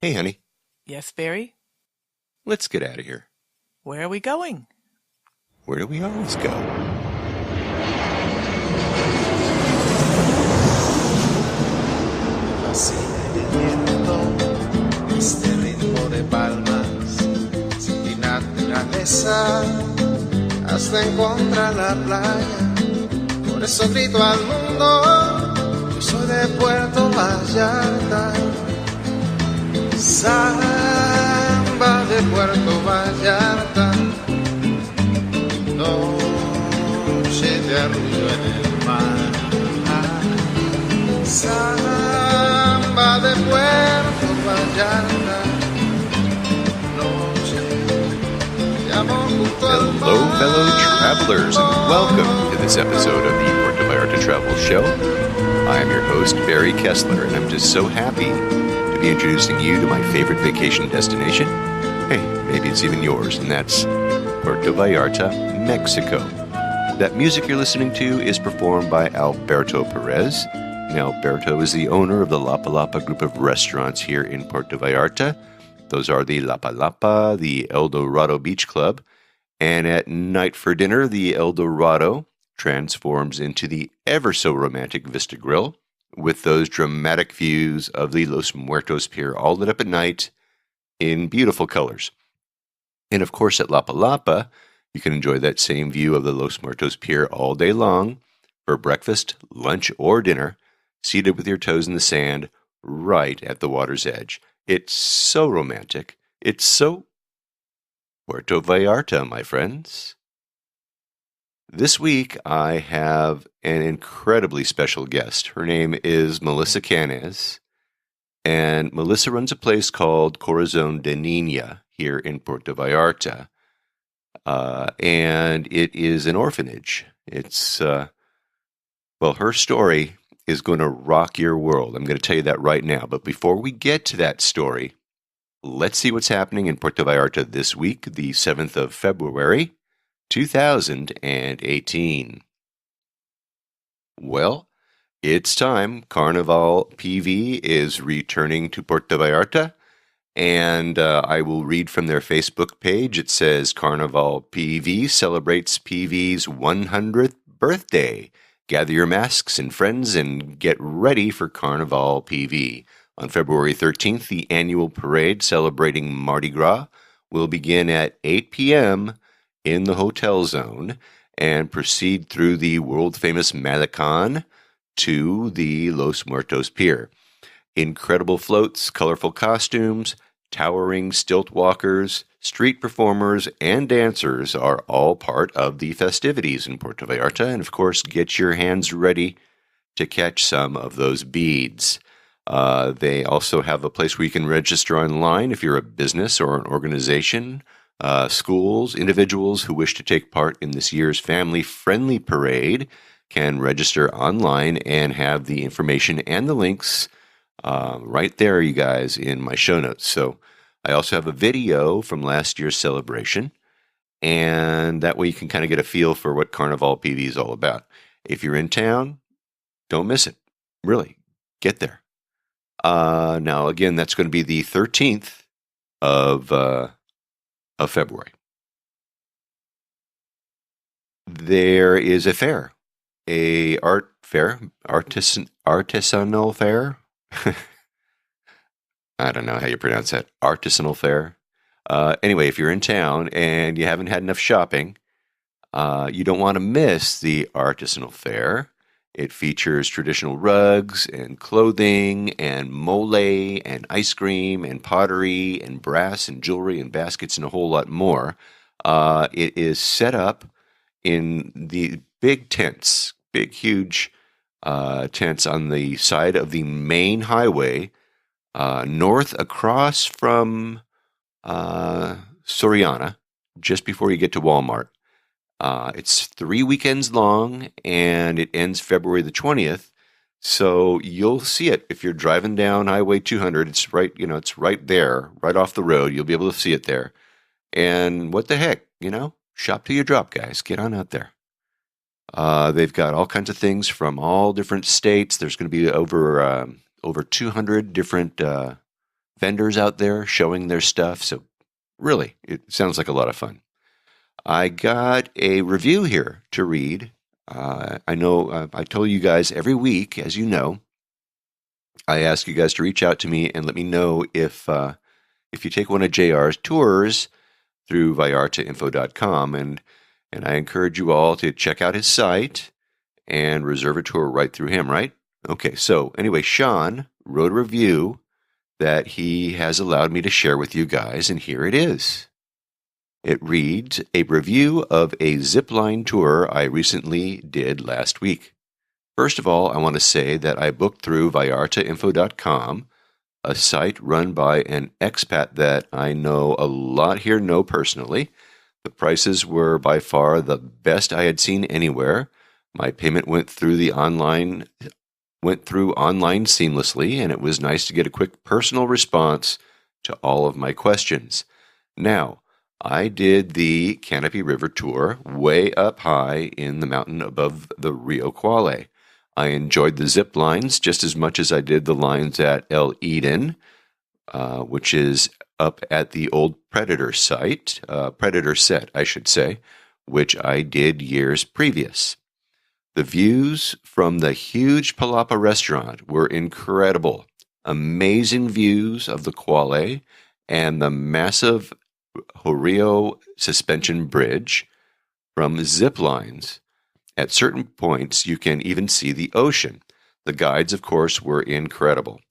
Hey, honey, Yes, Barry? let's get out of here. Where are we going? Where do we always go? Fascina el viento, este ritmo de palmas, sin mi naturaleza, hasta encontrar la playa. Por eso grito al mundo, yo soy de Puerto Vallarta. Samba de Puerto Vallarta, noche de arrullo en el mar. Samba de Puerto Vallarta, noche de amor junto al mar. Hello, fellow travelers, and welcome to this episode of the Puerto Vallarta Travel Show. I am your host, Barry Kessler, and I'm just so happy to be introducing you to my favorite vacation destination. Hey, maybe it's even yours, and that's Puerto Vallarta, Mexico. That music you're listening to is performed by Alberto Perez. Now, Alberto is the owner of the Lapa Lapa group of restaurants here in Puerto Vallarta. Those are the Lapa Lapa, the El Dorado Beach Club, and at night for dinner, the El Dorado transforms into the ever-so-romantic Vista Grill with those dramatic views of the Los Muertos Pier all lit up at night in beautiful colors. And of course, at Lapa Lapa, you can enjoy that same view of the Los Muertos Pier all day long for breakfast, lunch, or dinner, seated with your toes in the sand right at the water's edge. It's so romantic. It's so Puerto Vallarta, my friends. This week, I have an incredibly special guest. Her name is Melissa Canez, and Melissa runs a place called Corazón de Niña here in Puerto Vallarta, and it is an orphanage. It's, her story is going to rock your world. I'm going to tell you that right now. But before we get to that story, let's see what's happening in Puerto Vallarta this week, the 7th of February, 2018. Well, it's time. Carnival PV is returning to Puerto Vallarta, and I will read from their Facebook page. It says, Carnival PV celebrates PV's 100th birthday. Gather your masks and friends and get ready for Carnival PV. On February 13th, the annual parade celebrating Mardi Gras will begin at 8 p.m. in the hotel zone and proceed through the world-famous Malecon to the Los Muertos Pier. Incredible floats, colorful costumes, towering stilt walkers, street performers, and dancers are all part of the festivities in Puerto Vallarta. And of course, get your hands ready to catch some of those beads. They also have a place where you can register online if you're a business or an organization, schools, individuals who wish to take part in this year's family-friendly parade can register online and have the information and the links right there, you guys, in my show notes. So I also have a video from last year's celebration, and that way you can kind of get a feel for what Carnival PV is all about. If you're in town, don't miss it. Really, get there. Now, again, that's going to be the 13th of February. There is a fair, a art fair, artisanal fair. I don't know how you pronounce that. Artisanal fair. Anyway, if you're in town and you haven't had enough shopping, you don't want to miss the artisanal fair. It features traditional rugs and clothing and mole and ice cream and pottery and brass and jewelry and baskets and a whole lot more. It is set up in the big tents, big, huge tents on the side of the main highway, north across from Soriana, just before you get to Walmart. It's 3 weekends long, and it ends February the 20th. So you'll see it if you're driving down Highway 200. It's right, it's right there, right off the road. You'll be able to see it there. And what the heck, shop till you drop, guys. Get on out there. They've got all kinds of things from all different states. There's going to be over 200 different vendors out there showing their stuff. So really, it sounds like a lot of fun. I got a review here to read. I know I told you guys every week, as you know, I ask you guys to reach out to me and let me know if you take one of JR's tours through VallartaInfo.com, and I encourage you all to check out his site and reserve a tour right through him, right? Okay, so anyway, Sean wrote a review that he has allowed me to share with you guys, and here it is. It reads, a review of a Zipline tour I recently did last week. First of all, I want to say that I booked through VallartaInfo.com, a site run by an expat that I know a lot here know personally. The prices were by far the best I had seen anywhere. My payment went through online seamlessly, and it was nice to get a quick personal response to all of my questions. Now, I did the Canopy River tour way up high in the mountain above the Rio Quale. I enjoyed the zip lines just as much as I did the lines at El Eden, which is up at the old Predator set, I should say, which I did years previous. The views from the huge Palapa restaurant were incredible. Amazing views of the Quale and the massive Rio suspension bridge from zip lines. At certain points, you can even see the ocean. The guides, of course, were incredible.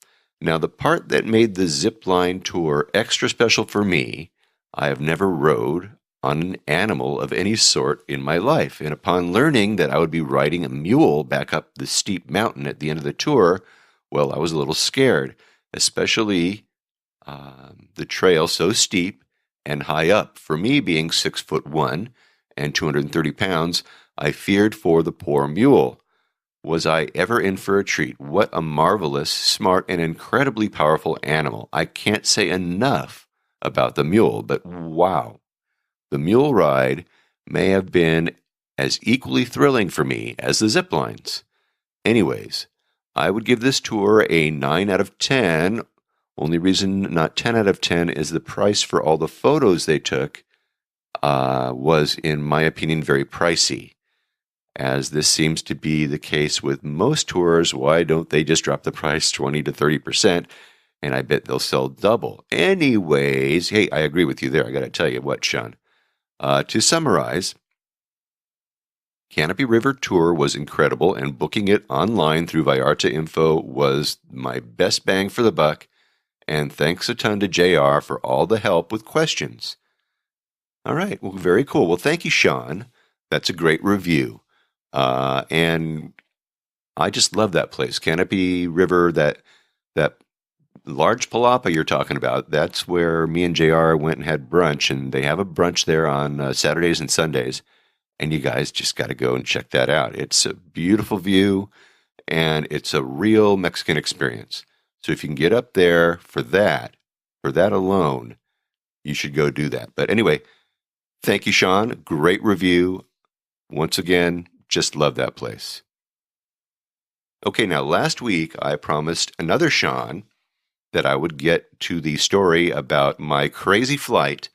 Now, the part that made the zipline tour extra special for me, I have never rode on an animal of any sort in my life. And upon learning that I would be riding a mule back up the steep mountain at the end of the tour, well, I was a little scared, especially the trail so steep and high up. For me, being 6'1" and 230 pounds, I feared for the poor mule. Was I ever in for a treat? What a marvelous, smart, and incredibly powerful animal. I can't say enough about the mule, but wow. The mule ride may have been as equally thrilling for me as the zip lines. Anyways, I would give this tour a 9 out of 10. Only reason not 10 out of 10 is the price for all the photos they took was, in my opinion, very pricey. As this seems to be the case with most tours, why don't they just drop the price 20 to 30%? And I bet they'll sell double. Anyways, hey, I agree with you there. I got to tell you what, Sean. To summarize, Canopy River Tour was incredible, and booking it online through Vallarta Info was my best bang for the buck. And thanks a ton to JR for all the help with questions. All right, well, very cool. Well, thank you, Sean. That's a great review. And I just love that place. Canopy River, that large palapa you're talking about, that's where me and JR went and had brunch, and they have a brunch there on Saturdays and Sundays, and you guys just got to go and check that out. It's a beautiful view, and it's a real Mexican experience. So if you can get up there for that alone, you should go do that. But anyway, thank you, Sean. Great review. Once again, just love that place. Okay, now last week I promised another Sean that I would get to the story about my crazy flight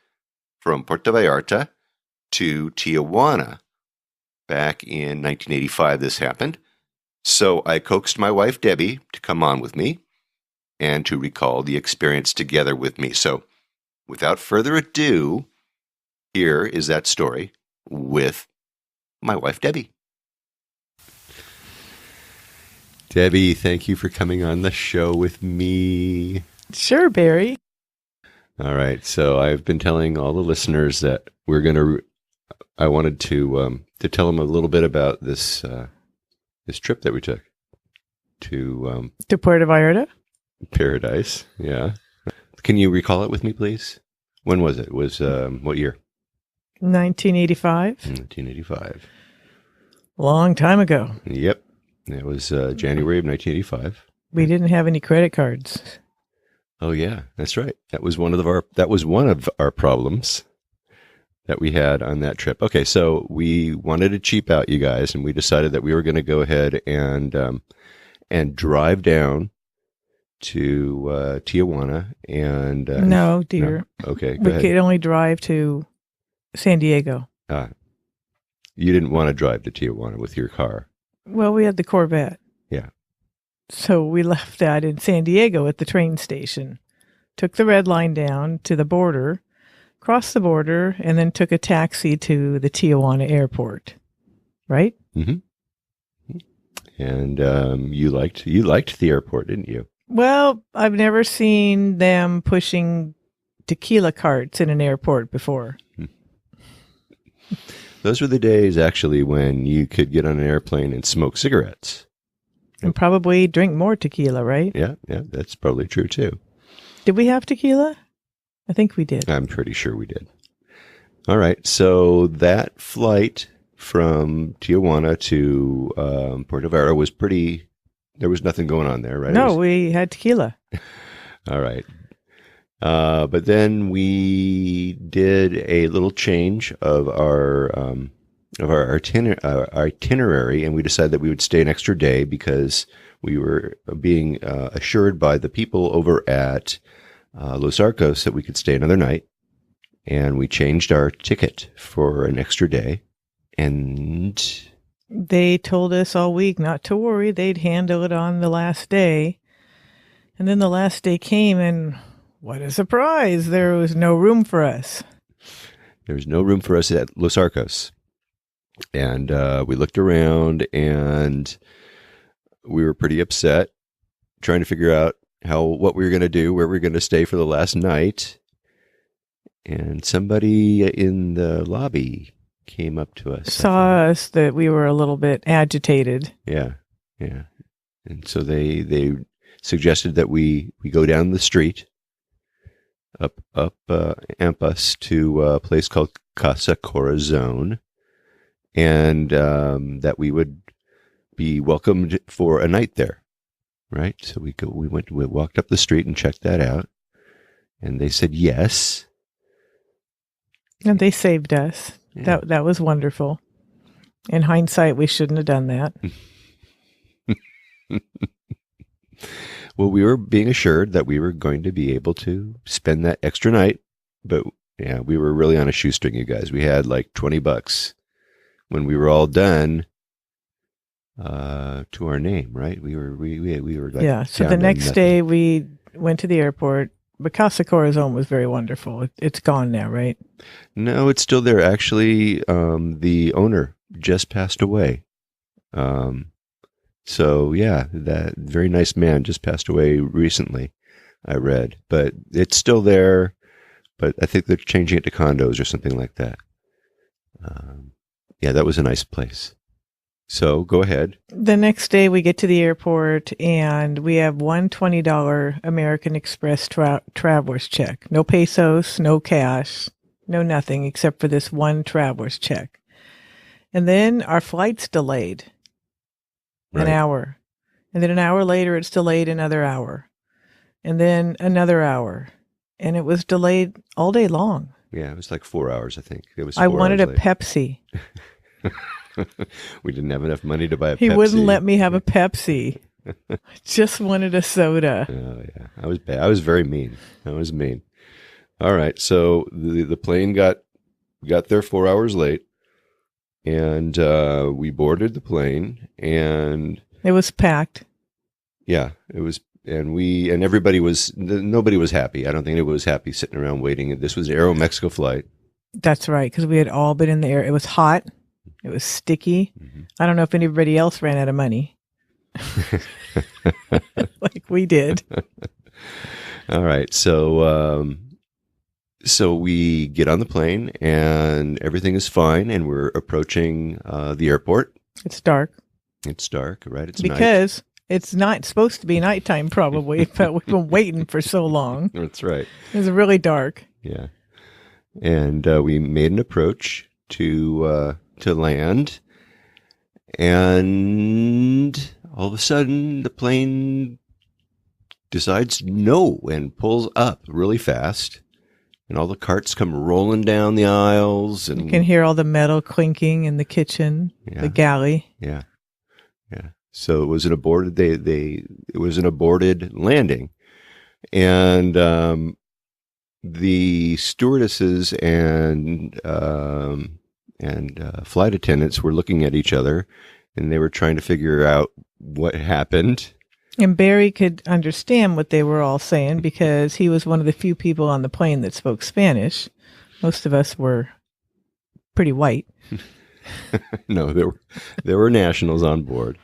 from Puerto Vallarta to Tijuana. Back in 1985 this happened. So I coaxed my wife Debbie to come on with me and to recall the experience together with me. So without further ado, here is that story with my wife Debbie. Debbie, thank you for coming on the show with me. Sure, Barry. All right. So I've been telling all the listeners that I wanted to tell them a little bit about this trip that we took to Puerto Vallarta? Paradise. Yeah. Can you recall it with me, please? When was it? It was what year? 1985. 1985. Long time ago. Yep. It was January of 1985. We didn't have any credit cards. Oh yeah, that's right. That was one of our problems that we had on that trip. Okay, so we wanted to cheap out, you guys, and we decided that we were going to go ahead and drive down to Tijuana, and No, dear. no? Okay, go We ahead. could only drive to San Diego. You didn't want to drive to Tijuana with your car. Well, we had the Corvette. Yeah. So we left that in San Diego at the train station, took the red line down to the border, crossed the border, and then took a taxi to the Tijuana airport. Right? Mm-hmm. And you liked the airport, didn't you? Well, I've never seen them pushing tequila carts in an airport before. Those were the days, actually, when you could get on an airplane and smoke cigarettes. And probably drink more tequila, right? Yeah, that's probably true, too. Did we have tequila? I think we did. I'm pretty sure we did. All right, so that flight from Tijuana to Puerto Vallarta was pretty... There was nothing going on there, right? No, we had tequila. All right. But then we did a little change of our itinerary, and we decided that we would stay an extra day because we were being assured by the people over at Los Arcos that we could stay another night, and we changed our ticket for an extra day, and They told us all week not to worry. They'd handle it on the last day. And then the last day came, and what a surprise. There was no room for us. there was no room for us at Los Arcos. And we looked around, and we were pretty upset, trying to figure out what we were going to do, where we were going to stay for the last night. And somebody in the lobby came up to us. Saw us that we were a little bit agitated. Yeah. And so they suggested that we go down the street, up Ampas to a place called Casa Corazon, and that we would be welcomed for a night there, right? So we walked up the street and checked that out, and they said yes. And they saved us. Yeah. That was wonderful. In hindsight, we shouldn't have done that. Well, we were being assured that we were going to be able to spend that extra night, but yeah, we were really on a shoestring, you guys. We had like $20 when we were all done to our name, right? We were like, Yeah. So down the to next nothing. day we went to the airport. But Casa Corazon was very wonderful. It's gone now, right? No, it's still there. Actually, the owner just passed away. So yeah, that very nice man just passed away recently, I read. But it's still there, but I think they're changing it to condos or something like that. Yeah, that was a nice place. So go ahead. The next day we get to the airport and we have one $20 American Express traveler's check. No pesos, no cash, no nothing except for this one traveler's check. And then our flight's delayed an hour. And then an hour later it's delayed another hour. And then another hour. And it was delayed all day long. Yeah, it was like 4 hours, I think. It was. I wanted a late. Pepsi. We didn't have enough money to buy a Pepsi. He wouldn't let me have a Pepsi. I just wanted a soda. Oh yeah, I was bad. I was very mean. I was mean. All right, so the plane got there 4 hours late, and we boarded the plane, and It was packed. yeah, it was, and everybody nobody was happy. I don't think anybody was happy sitting around waiting. This was an Aeromexico flight. That's right, because we had all been in the air. It was hot. It was sticky. Mm-hmm. I don't know if anybody else ran out of money. Like we did. All right, so we get on the plane, and everything is fine, and we're approaching the airport. It's dark. It's dark, right? It's night. Because it's not supposed to be nighttime probably, but we've been waiting for so long. That's right. It was really dark. Yeah. And we made an approach to land, and all of a sudden the plane decides no and pulls up really fast, and all the carts come rolling down the aisles, and You can hear all the metal clinking in the kitchen, Yeah. the galley. yeah. So it was an aborted. It was an aborted landing, and the stewardesses and flight attendants were looking at each other, and they were trying to figure out what happened. And Barry could understand what they were all saying because he was one of the few people on the plane that spoke Spanish. Most of us were pretty white. No, there were nationals on board.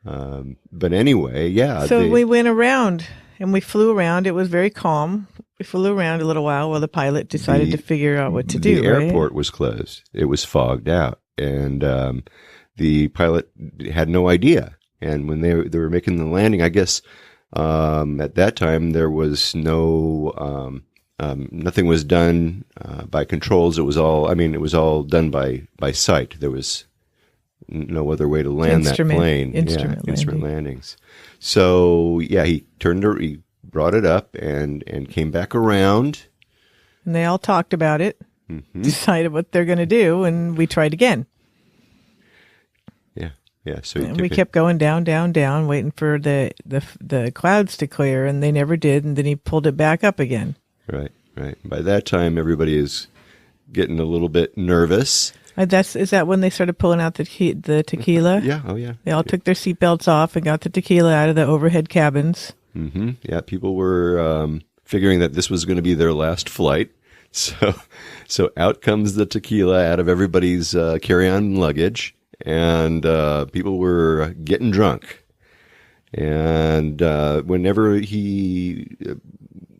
But anyway, yeah. So we went around and we flew around. It was very calm. We flew around a little while the pilot decided to figure out what to do. The airport was closed. It was fogged out. And the pilot had no idea. And when they were making the landing, I guess at that time there was no nothing was done by controls. It was all done by sight. There was no other way to land that plane. Instrument landings. So yeah, he brought it up and came back around. And they all talked about it, decided what they're going to do, and we tried again. Yeah, so we kept going down, waiting for the clouds to clear, and they never did. And then he pulled it back up again. Right. By that time, everybody is getting a little bit nervous. Is that when they started pulling out the tequila? Yeah. Oh, yeah. They all took their seatbelts off and got the tequila out of the overhead cabins. Mm-hmm. Yeah, people were figuring that this was going to be their last flight. So out comes the tequila out of everybody's carry-on luggage. And people were getting drunk. And whenever he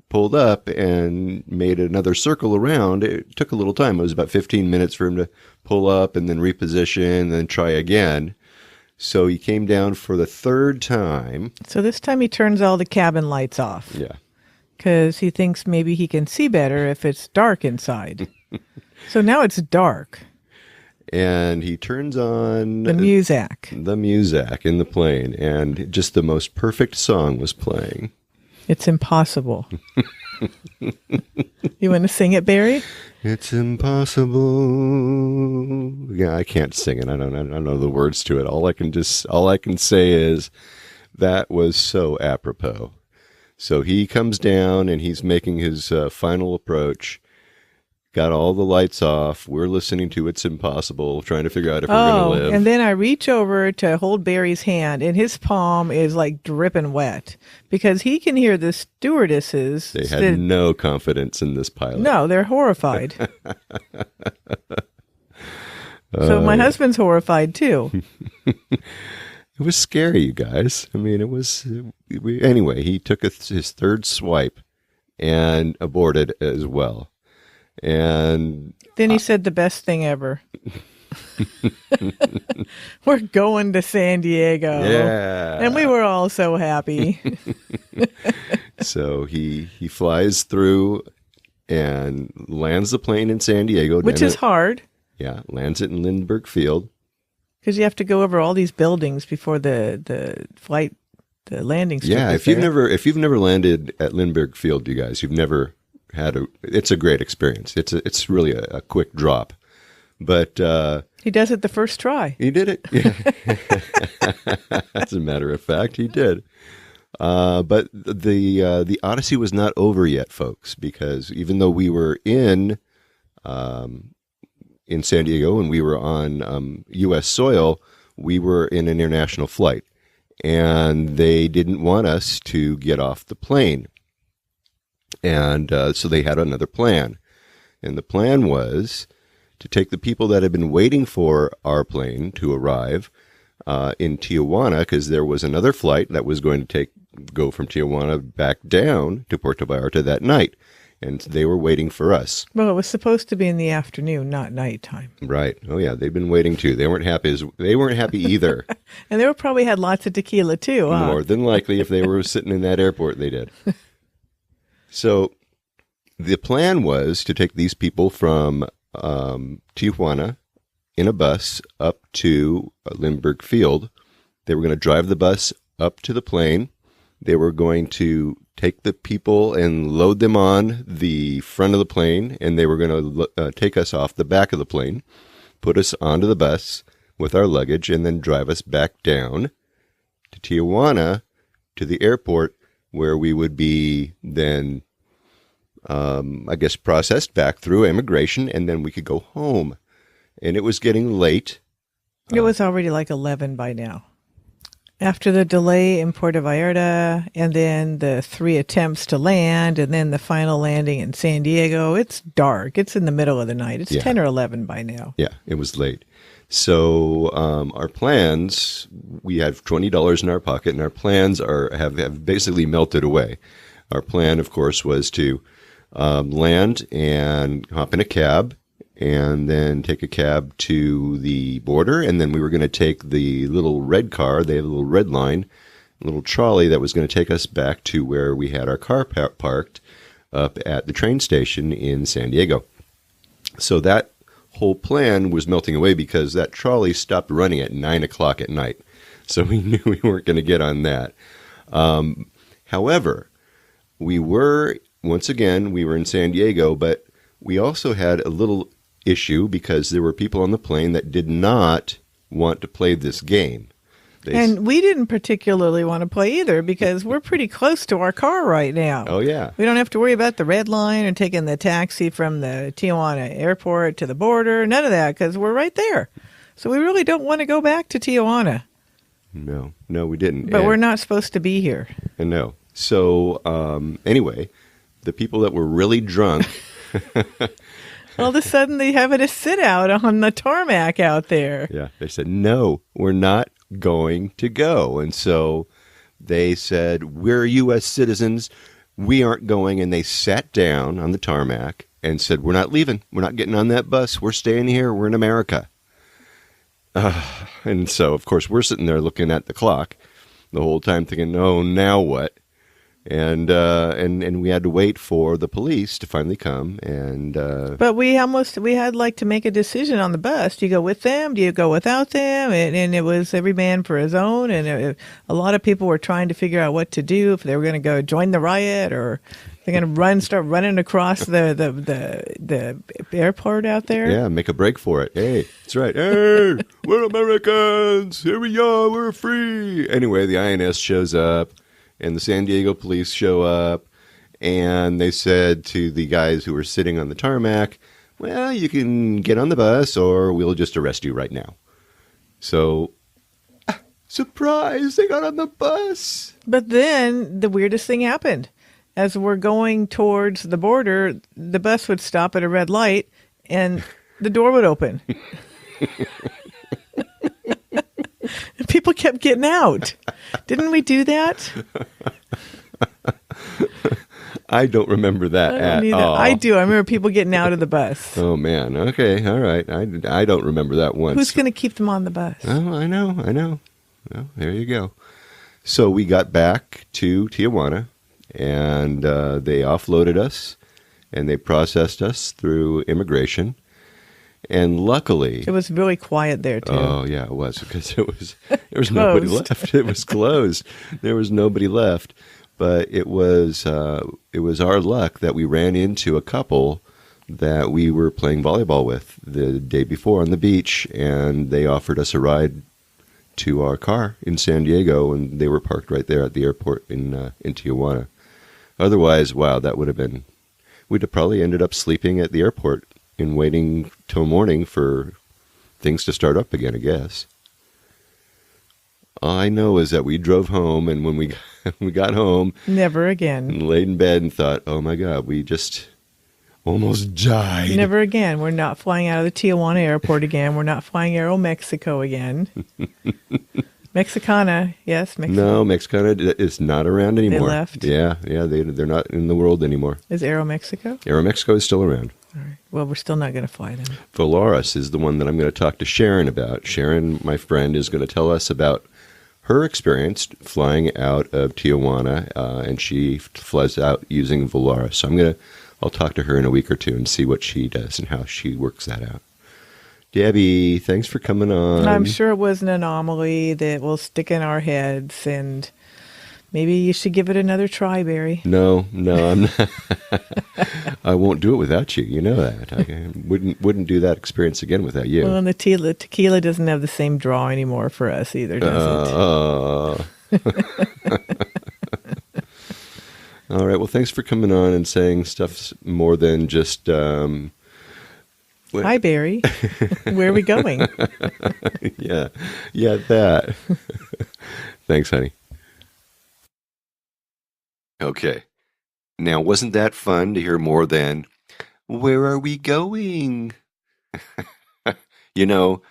pulled up and made another circle around, it took a little time. It was about 15 minutes for him to pull up and then reposition and then try again. So he came down for the third time. So this time he turns all the cabin lights off. Yeah. Because he thinks maybe he can see better if it's dark inside. So now it's dark. And he turns on the music in the plane, and just the most perfect song was playing. It's impossible. You want to sing it, Barry? It's impossible. Yeah, I can't sing it. I don't know the words to it. All I can say is that was so apropos. So he comes down and he's making his final approach. Got all the lights off. We're listening to It's Impossible, trying to figure out if we're going to live. And then I reach over to hold Barry's hand, and his palm is like dripping wet because he can hear the stewardesses. They had no confidence in this pilot. No, they're horrified. So my husband's horrified too. It was scary, you guys. I mean, it was... Anyway, he took his third swipe and aborted as well. And then he said the best thing ever. We're going to San Diego. Yeah. And we were all so happy. So he flies through and lands the plane in San Diego. Which is hard. Yeah, lands it in Lindbergh Field. Because you have to go over all these buildings before the landing strip. Yeah, if you've never landed at Lindbergh Field, you guys, you've never it's a great experience. It's really a quick drop, but he does it the first try. He did it. Yeah. As a matter of fact, he did. But the Odyssey was not over yet, folks, because even though we were in San Diego and we were on U.S. soil, we were in an international flight, and they didn't want us to get off the plane. And so they had another plan. And the plan was to take the people that had been waiting for our plane to arrive in Tijuana, because there was another flight that was going to go from Tijuana back down to Puerto Vallarta that night. And they were waiting for us. Well, it was supposed to be in the afternoon, not nighttime. Right. Oh, yeah. They've been waiting, too. They weren't happy either. And they probably had lots of tequila, too. Huh? More than likely, if they were sitting in that airport, they did. So the plan was to take these people from Tijuana in a bus up to Lindbergh Field. They were going to drive the bus up to the plane. They were going to take the people and load them on the front of the plane, and they were going to take us off the back of the plane, put us onto the bus with our luggage, and then drive us back down to Tijuana, to the airport, where we would be then, I guess, processed back through immigration, and then we could go home. And it was getting late. It was already like 11 by now. After the delay in Puerto Vallarta, and then the 3 attempts to land, and then the final landing in San Diego, it's dark. It's in the middle of the night. It's 10 or 11 by now. Yeah, it was late. So our plans, we have $20 in our pocket, and our plans have basically melted away. Our plan, of course, was to land and hop in a cab, and then take a cab to the border, and then we were going to take the little red car. They have a little red line, a little trolley that was going to take us back to where we had our car parked up at the train station in San Diego. So that whole plan was melting away because that trolley stopped running at 9 o'clock at night. So we knew we weren't going to get on that. However, we were in San Diego, but we also had a little issue because there were people on the plane that did not want to play this game. And we didn't particularly want to play either because we're pretty close to our car right now. Oh, yeah. We don't have to worry about the red line or taking the taxi from the Tijuana airport to the border. None of that because we're right there. So we really don't want to go back to Tijuana. No, we didn't. But we're not supposed to be here. No. So anyway, the people that were really drunk... All of a sudden, they having a sit out on the tarmac out there. Yeah, they said, no, we're not going to go. And so they said, we're U.S. citizens. We aren't going. And they sat down on the tarmac and said, we're not leaving. We're not getting on that bus. We're staying here. We're in America. And so, of course, we're sitting there looking at the clock the whole time thinking, oh, now what? And we had to wait for the police to finally come. But we had like to make a decision on the bus. Do you go with them? Do you go without them? And it was every man for his own. And a lot of people were trying to figure out what to do, if they were going to go join the riot or they're going to start running across the airport out there. Yeah, make a break for it. Hey, that's right. Hey, we're Americans. Here we are. We're free. Anyway, the INS shows up. And the San Diego police show up, and they said to the guys who were sitting on the tarmac, well, you can get on the bus or we'll just arrest you right now. So, surprise, they got on the bus. But then the weirdest thing happened. As we're going towards the border, the bus would stop at a red light, and the door would open. People kept getting out. Didn't we do that? I don't remember that at all. I do. I remember people getting out of the bus. Oh, man. Okay. All right. I don't remember that once. Who's going to keep them on the bus? Oh, I know. Well, there you go. So we got back to Tijuana, and they offloaded us, and they processed us through immigration. And luckily... It was really quiet there, too. Oh, yeah, it was, because there was nobody left. It was closed. There was nobody left. But it was our luck that we ran into a couple that we were playing volleyball with the day before on the beach, and they offered us a ride to our car in San Diego, and they were parked right there at the airport in Tijuana. Otherwise, wow, that would have been... We'd have probably ended up sleeping at the airport and waiting till morning for things to start up again, I guess. All I know is that we drove home, and when we got home... Never again. And laid in bed and thought, oh my God, we just almost died. Never again. We're not flying out of the Tijuana airport again. We're not flying Aeromexico again. Mexicana, yes. No, Mexicana is not around anymore. They left? Yeah, they're not in the world anymore. Is Aeromexico? Aeromexico is still around. All right. Well, we're still not going to fly them. Volaris is the one that I'm going to talk to Sharon about. Sharon, my friend, is going to tell us about her experience flying out of Tijuana, and she flies out using Volaris. So I'll talk to her in a week or two and see what she does and how she works that out. Debbie, thanks for coming on. I'm sure it was an anomaly that will stick in our heads, and maybe you should give it another try, Barry. No, I'm not. I won't do it without you. You know that. I wouldn't do that experience again without you. Well, and the tequila doesn't have the same draw anymore for us either, does it? All right. Well, thanks for coming on and saying stuff more than just. Hi, Barry. Where are we going? Yeah, that. Thanks, honey. Okay. Now, wasn't that fun to hear more than, where are we going? You know,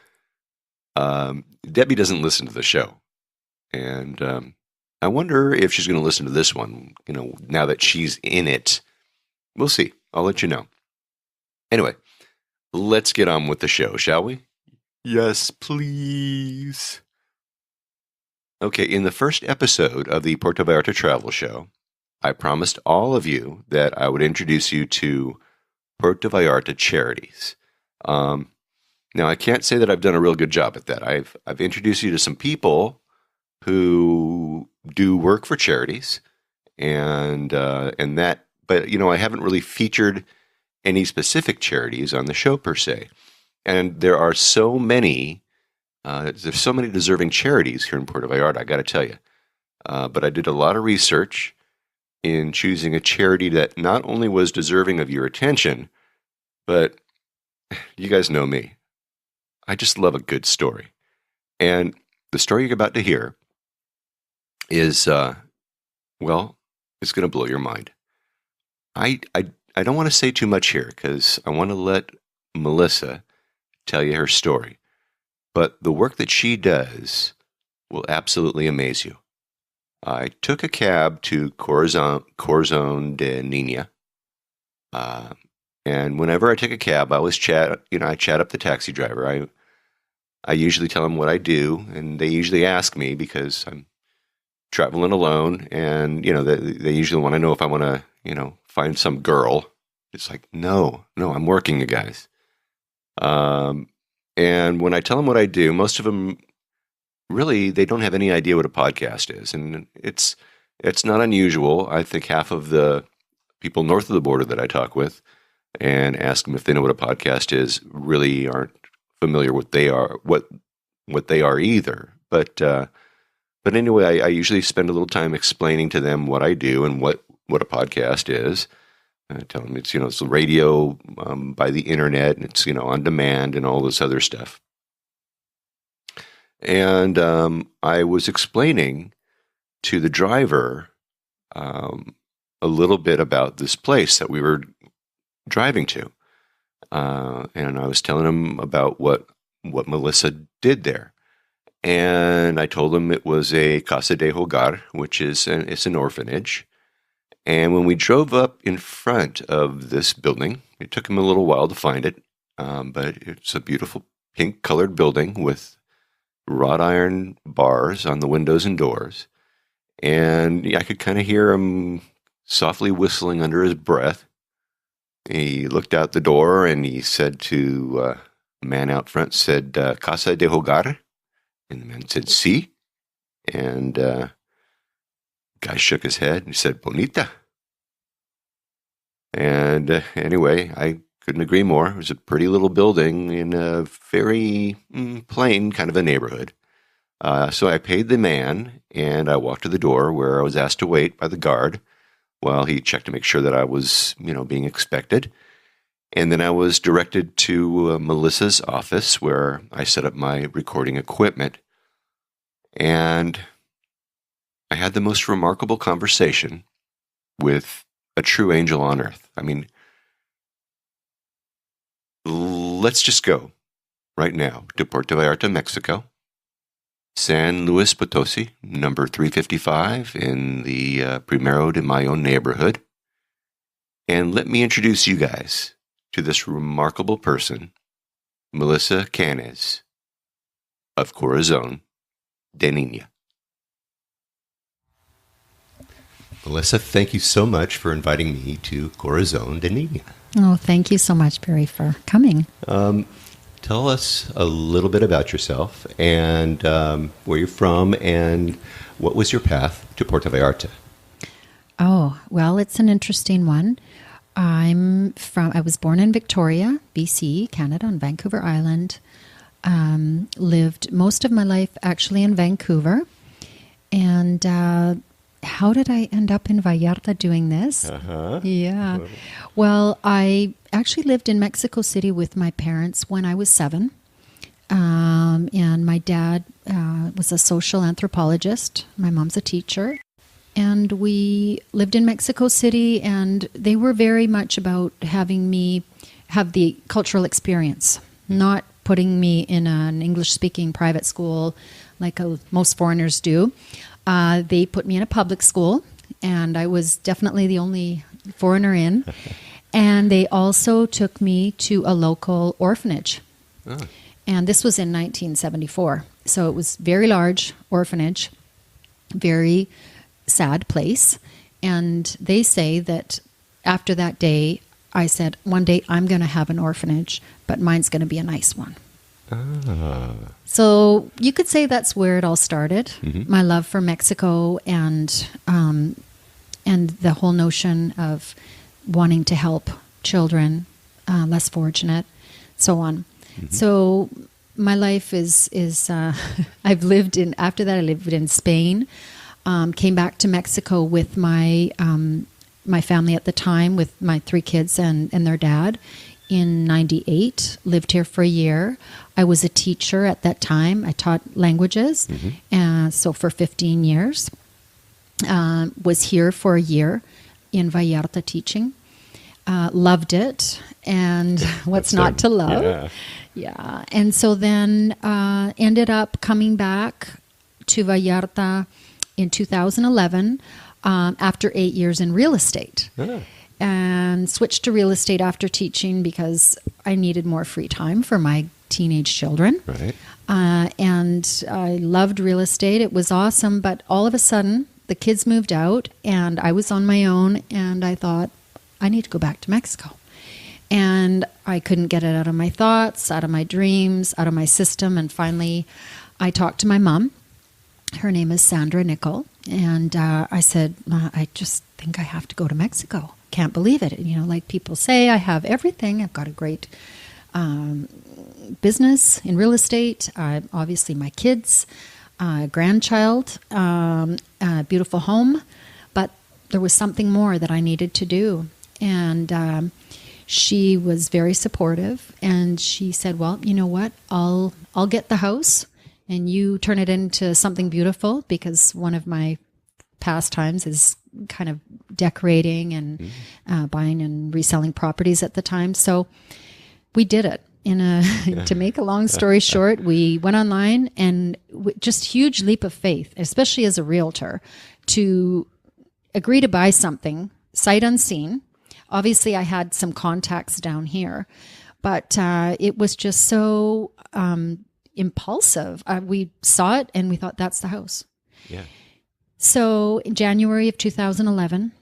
Debbie doesn't listen to the show. And I wonder if she's going to listen to this one, now that she's in it. We'll see. I'll let you know. Anyway, let's get on with the show, shall we? Yes, please. Okay, in the first episode of the Puerto Vallarta Travel Show, I promised all of you that I would introduce you to Puerto Vallarta charities. Now, I can't say that I've done a real good job at that. I've introduced you to some people who do work for charities, and that. But I haven't really featured any specific charities on the show per se. And there are so many. There's so many deserving charities here in Puerto Vallarta. I got to tell you. But I did a lot of research in choosing a charity that not only was deserving of your attention, but you guys know me. I just love a good story. And the story you're about to hear is, well, it's going to blow your mind. I don't want to say too much here because I want to let Melissa tell you her story. But the work that she does will absolutely amaze you. I took a cab to Corazón de Niña. And whenever I take a cab, I always chat up the taxi driver. I usually tell them what I do, and they usually ask me because I'm traveling alone, and they usually want to know if I want to find some girl. It's like, no, I'm working, you guys. And when I tell them what I do, most of them really, they don't have any idea what a podcast is, and it's not unusual. I think half of the people north of the border that I talk with and ask them if they know what a podcast is really aren't familiar with what they are either. But anyway, I usually spend a little time explaining to them what I do and what a podcast is. I tell them it's radio by the internet, and it's on demand and all this other stuff. And I was explaining to the driver a little bit about this place that we were driving to. And I was telling him about what Melissa did there. And I told him it was a Casa de Hogar, which is it's an orphanage. And when we drove up in front of this building, it took him a little while to find it, but it's a beautiful pink-colored building with wrought iron bars on the windows and doors. And I could kind of hear him softly whistling under his breath. He looked out the door and he said to the man out front, said, Casa de Hogar? And the man said, Sí. And guy shook his head and he said, Bonita. And anyway, I couldn't agree more. It was a pretty little building in a very plain kind of a neighborhood. So I paid the man, and I walked to the door where I was asked to wait by the guard while he checked to make sure that I was, being expected. And then I was directed to Melissa's office where I set up my recording equipment. And I had the most remarkable conversation with a true angel on earth. I mean, let's just go right now to Puerto Vallarta, Mexico, San Luis Potosi, number 355 in the Primero de Mayo neighborhood. And let me introduce you guys to this remarkable person, Melissa Canez of Corazón de Niña. Melissa, thank you so much for inviting me to Corazón de Niña. Oh, thank you so much, Barry, for coming. Tell us a little bit about yourself and where you're from and what was your path to Puerto Vallarta? Oh, well, it's an interesting one. I was born in Victoria, BC, Canada, on Vancouver Island. Lived most of my life actually in Vancouver. And how did I end up in Vallarta doing this? Uh-huh. Yeah. Well, I actually lived in Mexico City with my parents when I was 7. And my dad was a social anthropologist. My mom's a teacher. And we lived in Mexico City, and they were very much about having me have the cultural experience, not putting me in an English-speaking private school like most foreigners do. They put me in a public school, and I was definitely the only foreigner in. And they also took me to a local orphanage. Oh. And this was in 1974. So it was very large orphanage, very sad place. And they say that after that day, I said, one day I'm going to have an orphanage, but mine's going to be a nice one. Ah. So you could say that's where it all started. Mm-hmm. My love for Mexico and the whole notion of wanting to help children less fortunate, so on. Mm-hmm. So my life is I've lived in, after that I lived in Spain, came back to Mexico with my family at the time, with my 3 kids and their dad in 98, lived here for a year. I was a teacher at that time. I taught languages, so for 15 years. Was here for a year in Vallarta teaching. Loved it, and what's not to love? Yeah. And so then ended up coming back to Vallarta in 2011 after 8 years in real estate. And switched to real estate after teaching because I needed more free time for my teenage children. Right. And I loved real estate. It was awesome. But all of a sudden, the kids moved out and I was on my own. And I thought, I need to go back to Mexico. And I couldn't get it out of my thoughts, out of my dreams, out of my system. And finally, I talked to my mom. Her name is Sandra Nickel. And I said, I just think I have to go to Mexico. Can't believe it. You know, like people say, I have everything. I've got a great business in real estate. Obviously, my kids, grandchild, beautiful home. But there was something more that I needed to do. And she was very supportive. And she said, well, you know what? I'll get the house and you turn it into something beautiful, because one of my pastimes is kind of decorating and buying and reselling properties at the time. So we did it. To make a long story short, we went online and just huge leap of faith, especially as a realtor, to agree to buy something sight unseen. Obviously, I had some contacts down here, but it was just so impulsive. We saw it and we thought, that's the house. Yeah. So in January of 2011,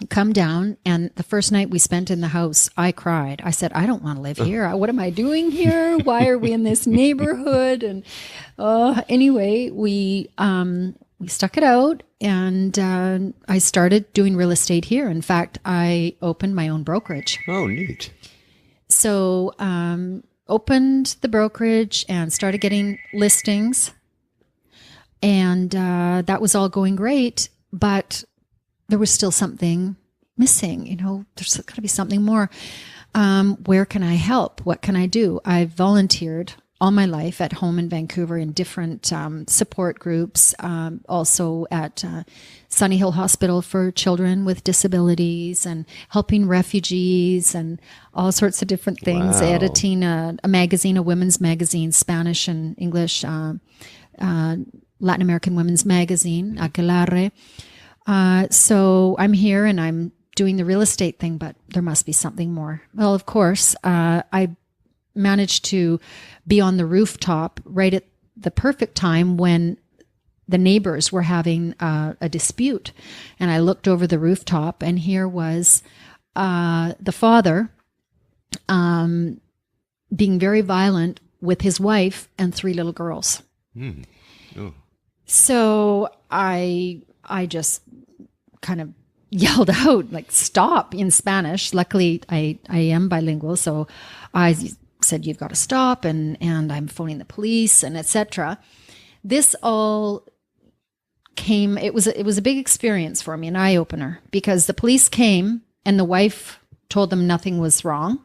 come down, and the first night we spent in the house, I cried. I said, I don't want to live here. What am I doing here? Why are we in this neighborhood? And anyway, we stuck it out, and I started doing real estate here. In fact, I opened my own brokerage. Oh, neat. So opened the brokerage and started getting listings. And that was all going great, but there was still something missing. You know, there's got to be something more. Where can I help? What can I do? I've volunteered all my life at home in Vancouver in different support groups, also at Sunny Hill Hospital for children with disabilities, and helping refugees and all sorts of different things, editing a magazine, a women's magazine, Spanish and English, Latin American women's magazine, Aquelarre. So I'm here and I'm doing the real estate thing, but there must be something more. Well, of course, I managed to be on the rooftop right at the perfect time when the neighbors were having a dispute. And I looked over the rooftop, and here was the father being very violent with his wife and 3 little girls. Mm. Oh. So I just kind of yelled out, like, stop, in Spanish. Luckily, I am bilingual, so I said, you've got to stop, and I'm phoning the police, and etc. This all came. It was a big experience for me, an eye opener, because the police came and the wife told them nothing was wrong,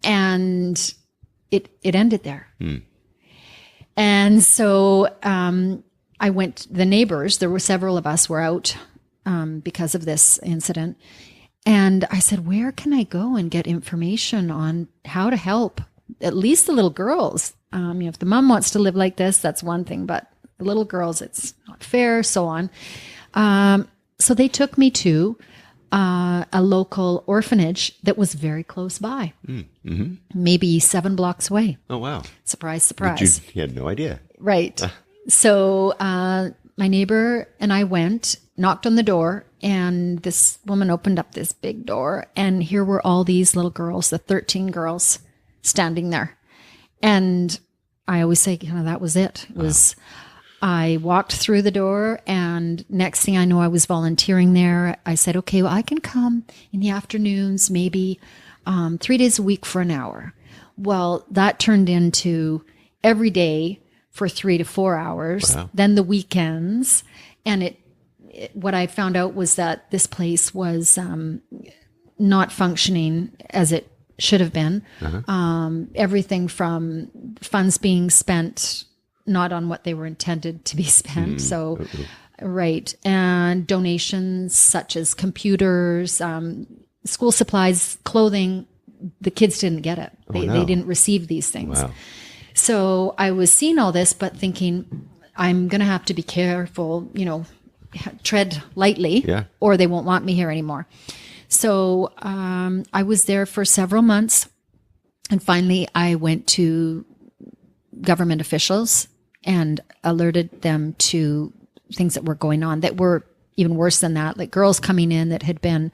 and it ended there. And so I went. The neighbors, there were several of us, were out because of this incident, and I said, "Where can I go and get information on how to help at least the little girls? If the mom wants to live like this, that's one thing, but the little girls, it's not fair." So on. So they took me to a local orphanage that was very close by, maybe 7 blocks away. Oh, wow. Surprise, surprise. You had no idea. Right. So my neighbor and I went, knocked on the door, and this woman opened up this big door, and here were all these little girls, the 13 girls, standing there. And I always say, that was it. It was... I walked through the door, and next thing I know, I was volunteering there. I said, okay, well, I can come in the afternoons, maybe 3 days a week for an hour. Well, that turned into every day for 3 to 4 hours, then the weekends. And what I found out was that this place was not functioning as it should have been. Everything from funds being spent not on what they were intended to be spent. Right. And donations such as computers, school supplies, clothing, the kids didn't get it. They didn't receive these things. Wow. So I was seeing all this, but thinking, I'm going to have to be careful, tread lightly, or they won't want me here anymore. So I was there for several months, and finally I went to government officials and alerted them to things that were going on that were even worse than that, like girls coming in that had been,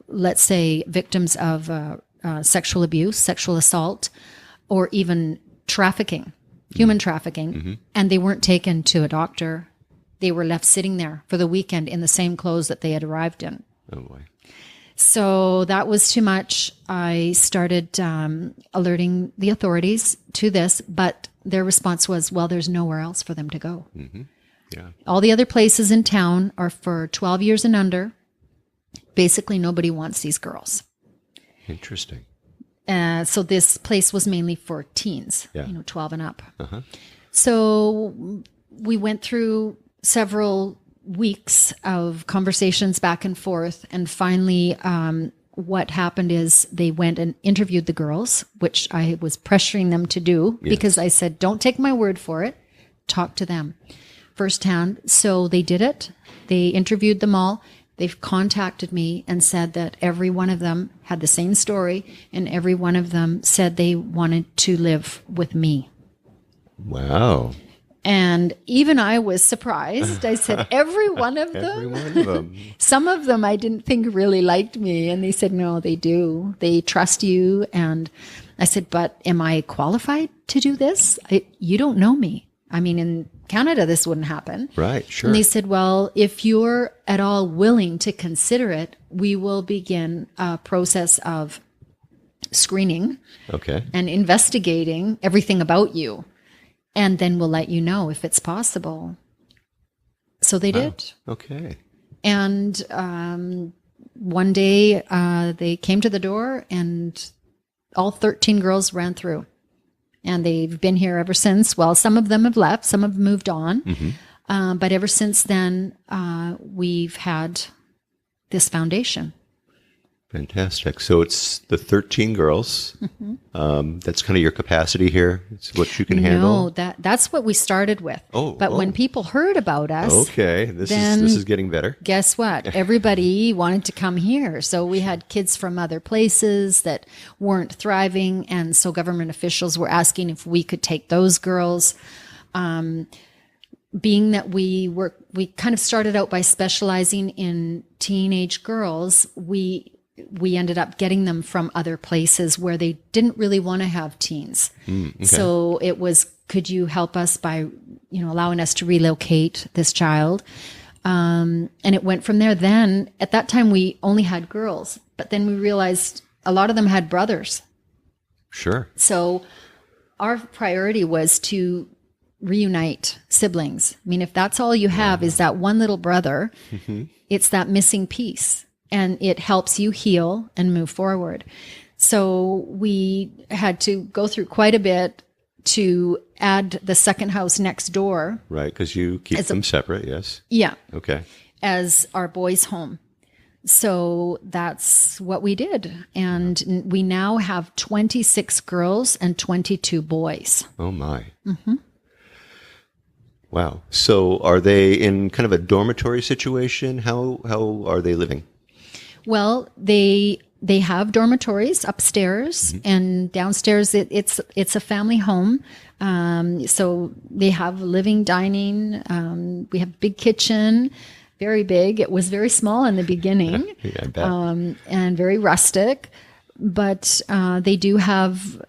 let's say, victims of sexual abuse, sexual assault, or even trafficking, human trafficking, and they weren't taken to a doctor. They were left sitting there for the weekend in the same clothes that they had arrived in. Oh, boy. So that was too much. I started alerting the authorities to this, but their response was, well, there's nowhere else for them to go. Yeah. All the other places in town are for 12 years and under. Basically, nobody wants these girls. Interesting. So this place was mainly for teens, 12 and up. So we went through several weeks of conversations back and forth, and finally what happened is they went and interviewed the girls, which I was pressuring them to do because I said, don't take my word for it, talk to them firsthand. So they did it. They interviewed them all. They've contacted me and said that every one of them had the same story, and every one of them said they wanted to live with me. Wow. And even I was surprised. I said, every one of them? Every one of them. Some of them I didn't think really liked me. And they said, no, they do. They trust you. And I said, but am I qualified to do this? You don't know me. I mean, in Canada, this wouldn't happen. Right, sure. And they said, well, if you're at all willing to consider it, we will begin a process of screening and investigating everything about you. And then we'll let you know if it's possible. So they did. Okay. And one day they came to the door, and all 13 girls ran through. And they've been here ever since. Well, some of them have left. Some have moved on. But ever since then, we've had this foundation. Fantastic. So it's the 13 girls. That's kind of your capacity here. It's what you can handle. No, that's what we started with. But when people heard about us, this is getting better. Guess what? Everybody wanted to come here. So we had kids from other places that weren't thriving, and so government officials were asking if we could take those girls. Being that we kind of started out by specializing in teenage girls, we ended up getting them from other places where they didn't really want to have teens. So it was, could you help us by, allowing us to relocate this child? And it went from there. Then at that time we only had girls, but then we realized a lot of them had brothers. Sure. So our priority was to reunite siblings. I mean, if that's all you have is that one little brother, it's that missing piece, and it helps you heal and move forward. So we had to go through quite a bit to add the second house next door. Right, because you keep them separate, yes? Yeah. Okay. As our boys' home. So that's what we did. And we now have 26 girls and 22 boys. Oh, my. Wow. So are they in kind of a dormitory situation? How are they living? Well, they have dormitories upstairs, and downstairs it's a family home. So they have living, dining. We have big kitchen, very big. It was very small in the beginning, Yeah, I bet. and very rustic. But they do have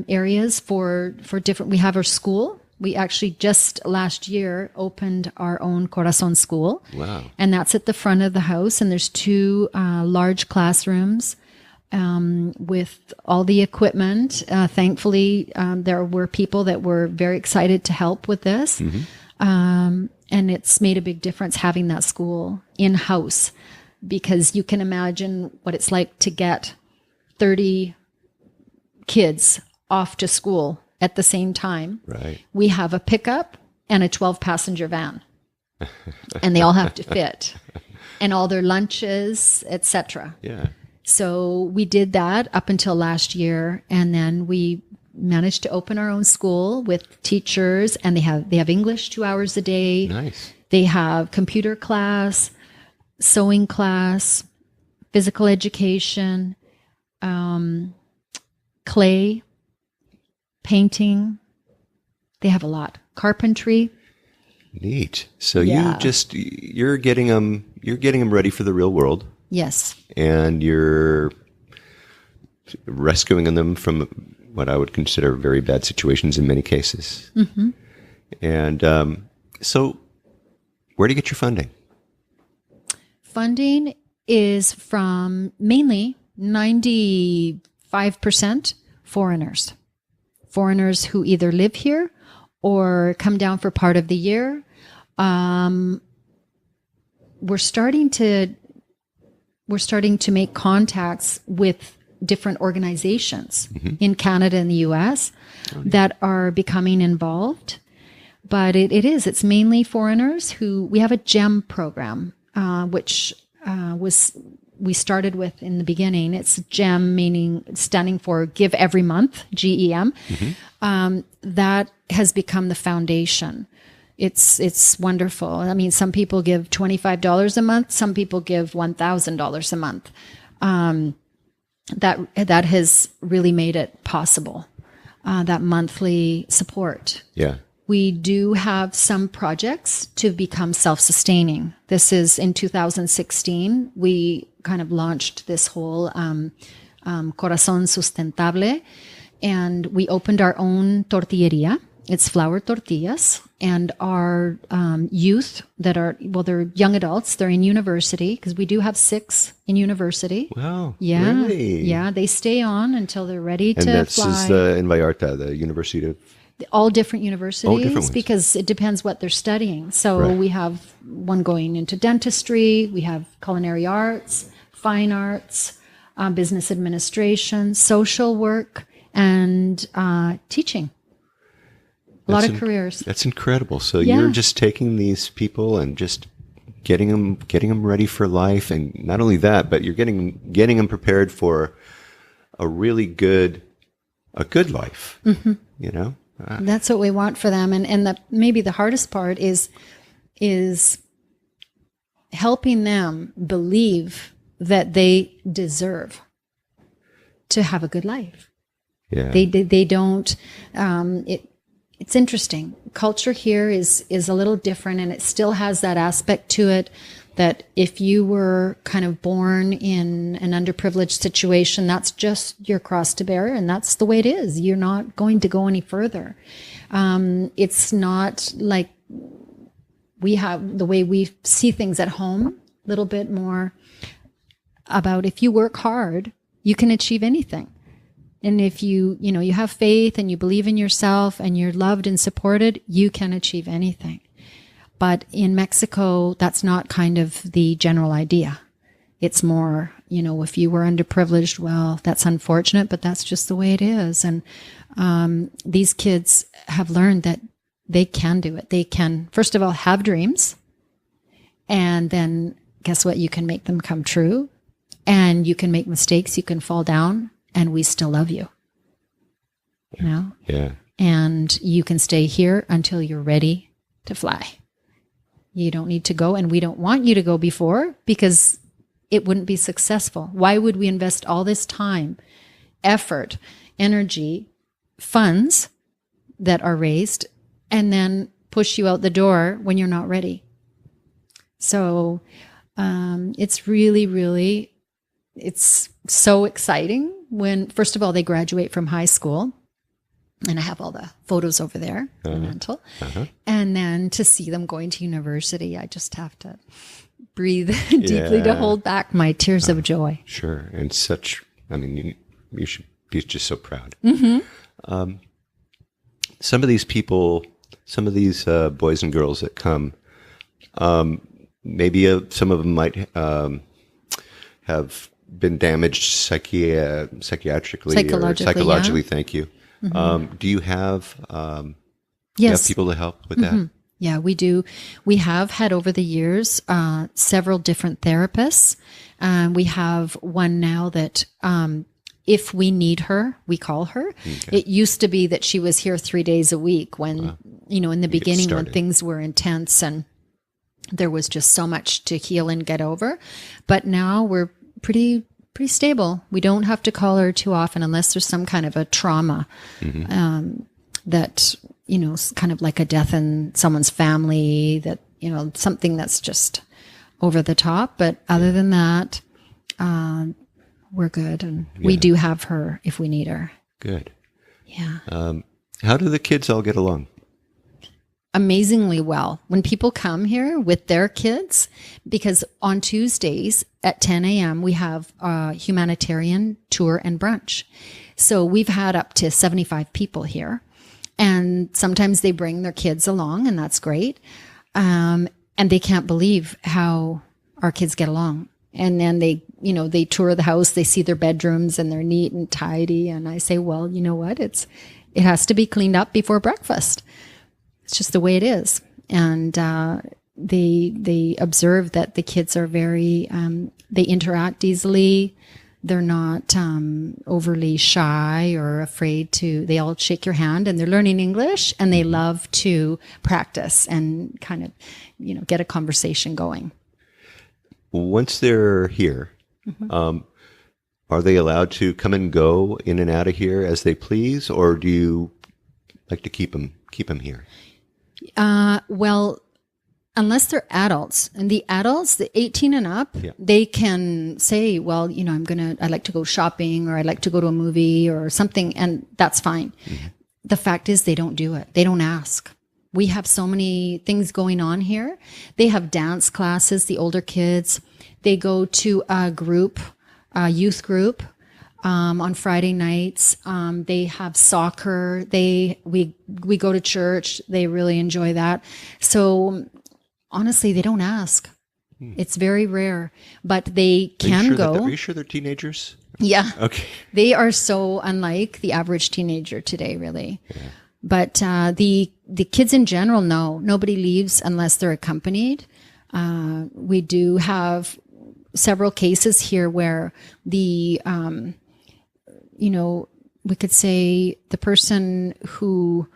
areas for different. We have our school. We actually just last year opened our own Corazón school. Wow. And that's at the front of the house. And there's 2 large classrooms with all the equipment. Thankfully, there were people that were very excited to help with this. And it's made a big difference having that school in-house, because you can imagine what it's like to get 30 kids off to school at the same time. Right. We have a pickup and a 12-passenger van, and they all have to fit, and all their lunches, etc. Yeah. So we did that up until last year, and then we managed to open our own school with teachers, and they have English 2 hours a day. Nice. They have computer class, sewing class, physical education, clay, painting. They have a lot. Carpentry. Neat. So Yeah. you're getting them ready for the real world, Yes. and you're rescuing them from what I would consider very bad situations in many cases. And so where do you get your funding? Funding is from mainly 95% foreigners. Foreigners who either live here or come down for part of the year. We're starting to make contacts with different organizations in Canada and the US that are becoming involved. But it's mainly foreigners who, we have a GEM program, which we started with in the beginning. It's GEM, meaning standing for Give Every Month, GEM. That has become the foundation. It's wonderful. I mean, some people give $25 a month. Some people give $1,000 a month. That has really made it possible, that monthly support. Yeah. We do have some projects to become self-sustaining. This is in 2016. We kind of launched this whole Corazón Sustentable, and we opened our own tortilleria. It's flour tortillas, and our youth they're young adults. They're in university, because we do have 6 in university. Wow. Yeah, Really? yeah. They stay on until they're ready And to this fly. is in Vallarta, the University of... All different universities, ones. because it depends what they're studying. So Right. we have one going into dentistry, we have culinary arts, fine arts, business administration, social work, and teaching. A lot of careers. That's incredible. So Yeah. you're just taking these people and just getting them ready for life, and not only that, but you're getting them prepared for a really good life. You know. That's what we want for them, and maybe the hardest part is helping them believe that they deserve to have a good life. Yeah. They don't. It's interesting. Culture here is a little different, and it still has that aspect to it that if you were kind of born in an underprivileged situation, that's just your cross to bear, and that's the way it is. You're not going to go any further. It's not like we have the way we see things at home, a little bit more about if you work hard, you can achieve anything. And if you have faith and you believe in yourself and you're loved and supported, you can achieve anything. But in Mexico, that's not kind of the general idea. It's more, if you were underprivileged, well, that's unfortunate, but that's just the way it is. And these kids have learned that they can do it. They can, first of all, have dreams. And then guess what? You can make them come true. And you can make mistakes. You can fall down. And we still love you. Yeah. And you can stay here until you're ready to fly. You don't need to go. And we don't want you to go before, because it wouldn't be successful. Why would we invest all this time, effort, energy, funds that are raised, and then push you out the door when you're not ready? So it's really, really, it's so exciting when, first of all, they graduate from high school. And I have all the photos over there in the mantle. And then to see them going to university, I just have to breathe deeply to hold back my tears of joy. Sure. And you should be just so proud. Some of these people, some of these boys and girls that come, maybe some of them might have been damaged psychologically. Thank you. Do you have Yes. people to help with that? Yeah, we do. We have had over the years several different therapists. We have one now that if we need her, we call her. Okay. It used to be that she was here 3 days a week when, in the beginning when things were intense and there was just so much to heal and get over. But now we're pretty stable. We don't have to call her too often unless there's some kind of a trauma that, kind of like a death in someone's family, that, something that's just over the top. But other than that, we're good. And we do have her if we need her. Good. Yeah. How do the kids all get along? Amazingly well. When people come here with their kids, because on Tuesdays at 10 a.m. we have a humanitarian tour and brunch. So we've had up to 75 people here, and sometimes they bring their kids along, and that's great. And they can't believe how our kids get along. And then they tour the house, they see their bedrooms and they're neat and tidy. And I say, well, you know what? It has to be cleaned up before breakfast. It's just the way it is. And they observe that the kids are very, they interact easily. They're not overly shy or afraid to, they all shake your hand, and they're learning English, and they love to practice and kind of, get a conversation going. Once they're here, are they allowed to come and go in and out of here as they please, or do you like to keep them here? Well, unless they're adults, and the adults, the 18 and up, they can say, well, I'd like to go shopping, or I'd like to go to a movie or something. And that's fine. The fact is they don't do it. They don't ask. We have so many things going on here. They have dance classes, the older kids. They go to a group, a youth group, on Friday nights. They have soccer. We go to church. They really enjoy that. So honestly, they don't ask. It's very rare, but they can go. Are you sure they're teenagers? Yeah. Okay. They are so unlike the average teenager today, really. Yeah. But the kids in general, no. Nobody leaves unless they're accompanied. We do have several cases here where we could say the person who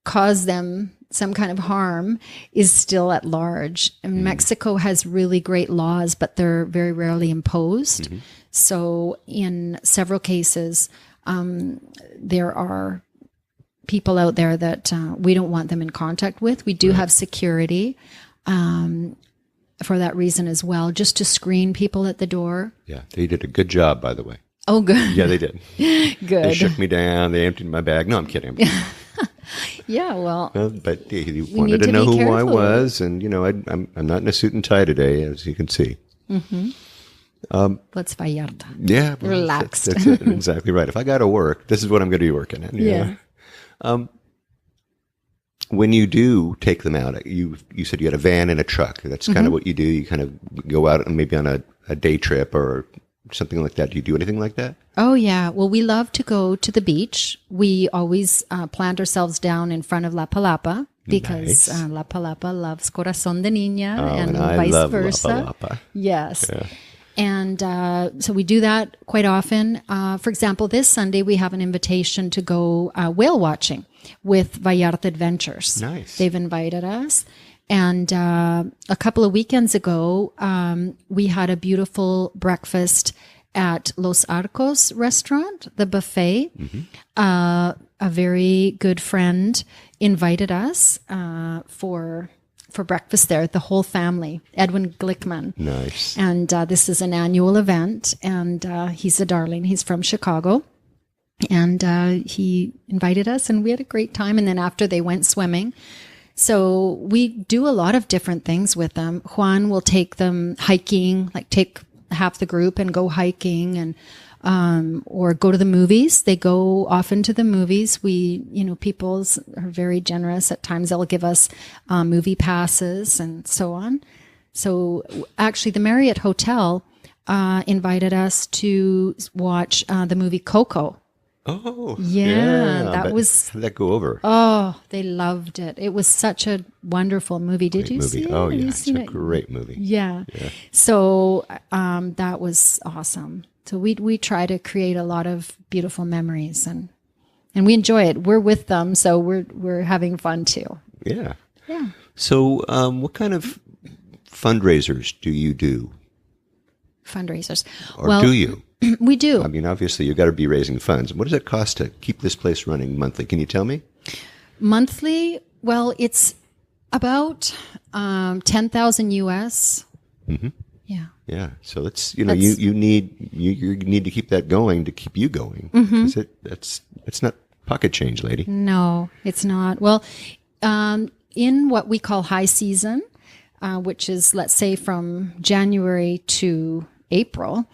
caused them some kind of harm is still at large. And Mexico has really great laws, but they're very rarely imposed. So in several cases, there are people out there that we don't want them in contact with. We do have security for that reason as well, just to screen people at the door. Yeah, they did a good job, by the way. Oh, good. Yeah, they did. Good. They shook me down. They emptied my bag. No, I'm kidding. Yeah, well. But he wanted to know who I was, and I'm not in a suit and tie today, as you can see. What's Vallarta? Yeah. Well, Relaxed. That's it. Exactly right. If I got to work, this is what I'm going to be working in. Yeah. When you do take them out, you said you had a van and a truck. That's kind of what you do. You kind of go out and maybe on a day trip or something like that. Do you do anything like that? Oh, yeah. Well, we love to go to the beach. We always plant ourselves down in front of La Palapa because Nice. La Palapa loves Corazón de Niña and I vice love versa. La Palapa. Yes. Yeah. And so we do that quite often. For example, this Sunday we have an invitation to go whale watching with Vallarta Adventures. Nice. They've invited us. And a couple of weekends ago, we had a beautiful breakfast at Los Arcos restaurant, the buffet. A very good friend invited us for breakfast there, the whole family, Edwin Glickman. Nice. And this is an annual event, and he's a darling. He's from Chicago. And he invited us, and we had a great time. And then after, they went swimming. So we do a lot of different things with them. Juan will take them hiking, like take half the group and go hiking, and or go to the movies. They go often to the movies. People are very generous. At times they'll give us movie passes and so on. So actually the Marriott Hotel invited us to watch the movie Coco. Oh, Yeah, that But was- How'd that go over? Oh, they loved it. It was such a wonderful movie. Did Great you movie. see it? Oh, Have yeah. you It's seen a it? great movie. Yeah. So that was awesome. So we try to create a lot of beautiful memories, and we enjoy it. We're with them, so we're having fun too. Yeah. Yeah. So what kind of fundraisers do you do? Fundraisers. Or do you? We do. I mean, obviously, you've got to be raising funds. What does it cost to keep this place running monthly? Can you tell me? Monthly, well, it's about 10,000 US. Mm-hmm. Yeah. Yeah. So that's you need to keep that going to keep you going. Mm-hmm. 'Cause it's not pocket change, lady. No, it's not. Well, in what we call high season, which is, let's say, from January to April,